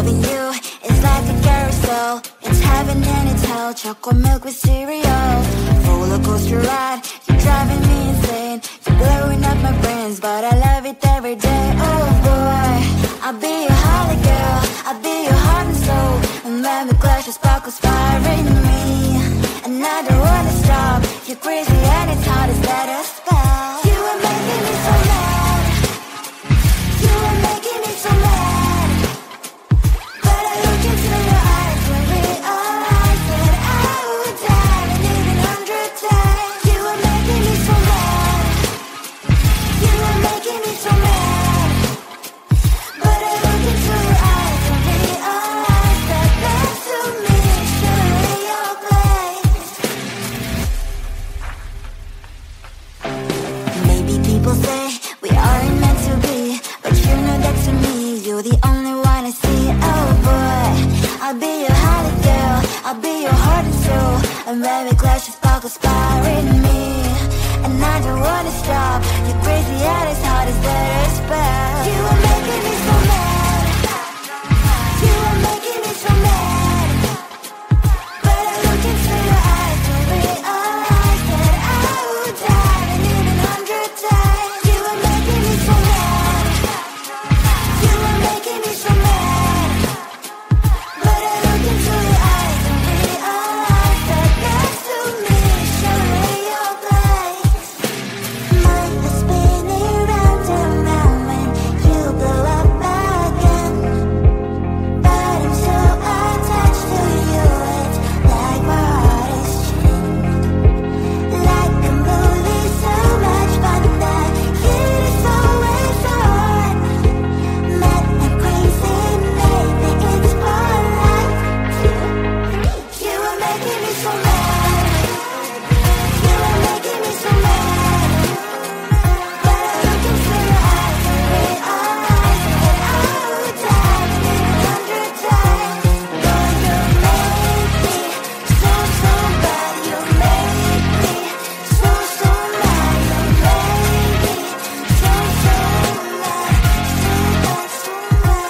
Loving you is like a carousel. It's heaven and it's hell. Chocolate milk with cereal. Roller coaster ride, you're driving me insane. You're blowing up my brains, but I love it every day. Oh boy, I'll be your holly girl, I'll be your heart and soul. And when we clash, the sparkles fire in me. And I don't wanna stop. You're crazy and it's hard as let us spell. You are making me so mad. You are making me so mad. But I look into your eyes and realize that I would die and even 100 times. You are making me so mad. You are making me so mad. But I look into your eyes and realize that that's to me surely your place. Maybe people say we aren't meant to be, but you know that to me you're the only one I see. Oh boy, I'll be your holly girl, I'll be your heart and soul. And when we clash, the sparkles fire in me. And I don't wanna stop. You're crazy and as hard as let us spell. You are making me so mad. You are making me so mad. But I look into your eyes and realize that I would die and even 100 times. You are making me so mad. You are making me so mad. But I look into your eyes and realize that that's to me surely your place. Mind is spinning round and round when you blow up again. But I'm so attached to you, it's like my heart is chained. Like a movie, so much fun that it is always on. Mad and crazy, maybe it's our life. You are making me so mad. You are making me so mad. But I look into your eyes and realize that I would die and even 100 times. Boy, you make me so, so bad. You make me so, so mad. You make me so, so mad. So bad, so bad.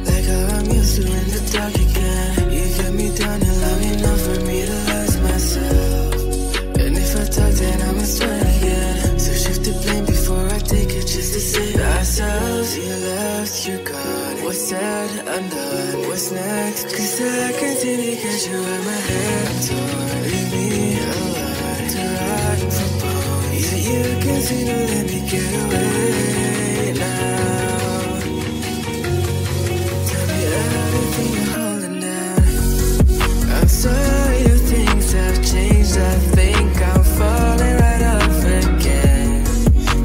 Like how I'm used to in the dark again. You get me down and love enough for me to lose myself. And if I talk, then I must try again. So shift the blame before I take it, just to save ourselves. You left, you're gone. What's said, undone. What's next? Cause I continue to get you out my head. Torn, leave me alone to rot for bone. Yeah, you continue to let me get away now. Tell me everything you're holding down. I'm sorry if things have changed. I think I'm falling right off again.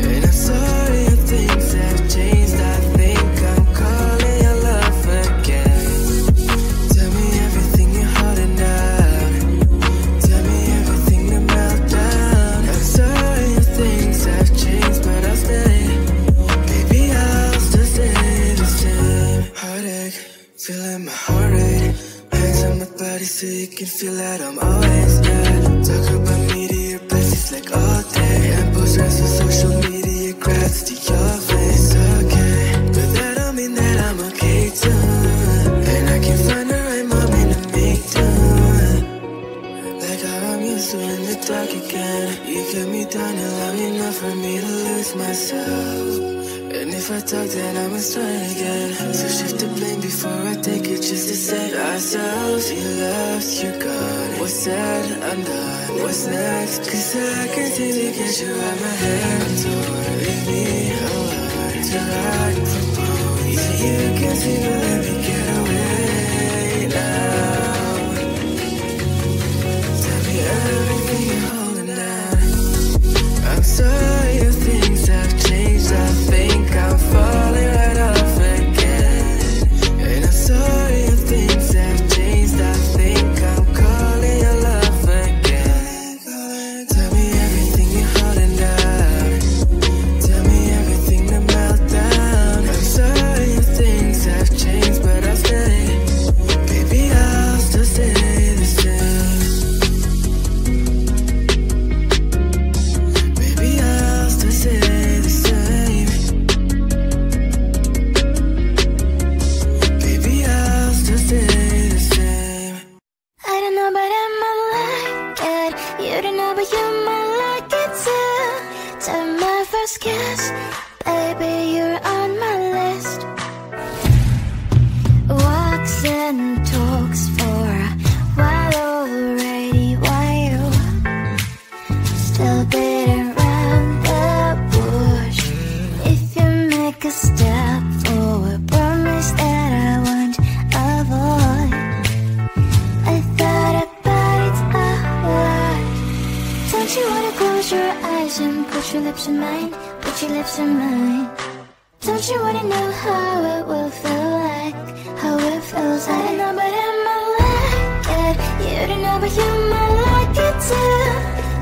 And I'm sorry if things have changed. I think I'm calling your love again. Tell me everything you're holding down. Tell me everything to melt down. I'm sorry if things have changed, but I'll stay. Baby, I'll still stay the same. Heartache, feeling my heart rate. Hands on my body so you can feel that I'm always there. Talk about me to your besties like all day. And post rest on social media, grabs to your face. Okay, but that don't mean that I'm okay too. And I can find the right moment to make do. Like how I'm used to in the dark again. You get me down and love enough for me to lose myself. And if I talk, then I must try again. So shift the blame before I take it, just to save ourselves. You left, you're gone. What's said, undone. What's next? Cause I continue to get you out my head. Torn, leave me alone to rot for bone. Yeah, you continue to let me get away now. Tell me everything you're holding down. I'm sorry if things have changed. I think I'm falling right off again. And I'm sorry if things have changed. I think I'm calling your love again. Tell me everything you're holding down. lips of mine, put your lips in mine. Don't you wanna know how it will feel like, how it feels like? I don't know but I might like it. You don't know but you might like it too.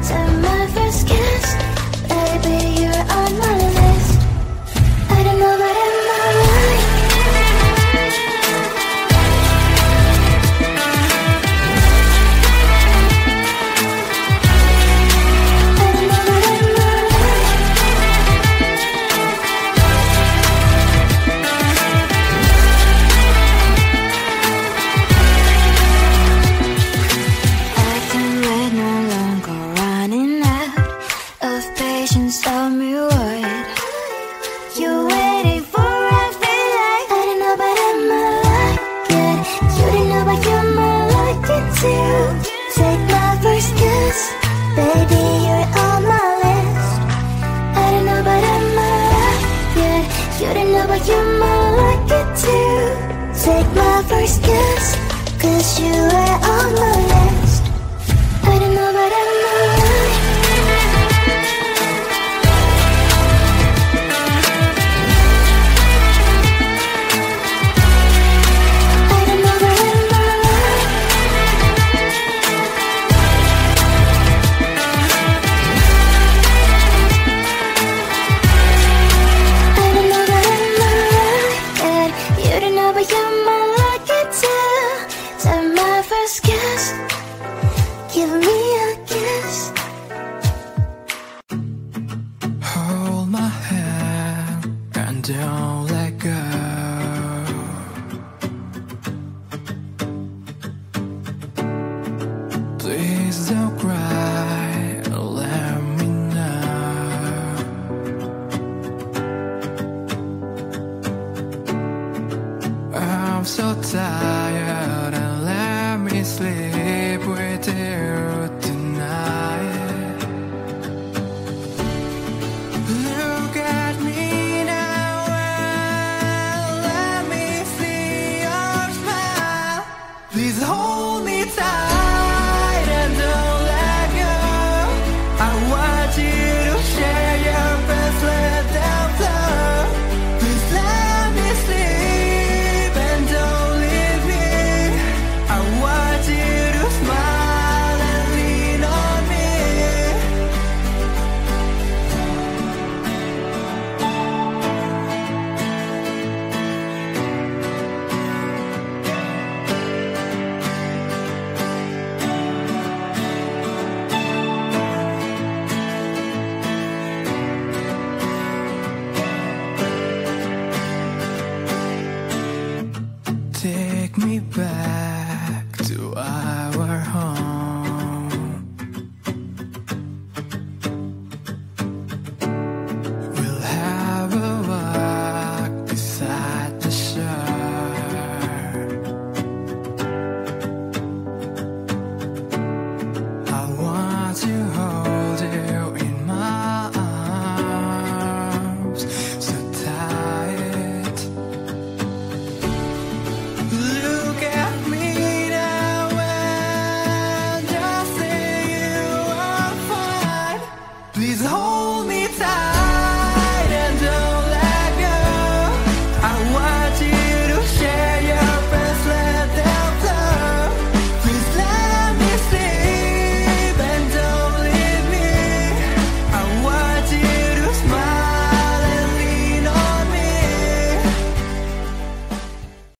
So my first kiss, baby, you're on my list. I don't know but I might like it. Tell me what you're waiting for. I feel like I don't know but I might like it. You don't know but you might like it too. Take my first kiss, baby, you're on my list. I don't know but I might like it. You don't know but you might like it too. Take my first kiss, 'cause you are on my list. I don't know but I might like it. Give me a kiss. Hold my hand and don't let go. Please don't cry, let me know. I'm so tired and let me sleep with you tonight. Look at me now and let me see your smile. Please hold me tight and don't let go. I want you to share your best, let them flow. Please let me sleep and don't leave me. I want you to smile and lean on me. Take me back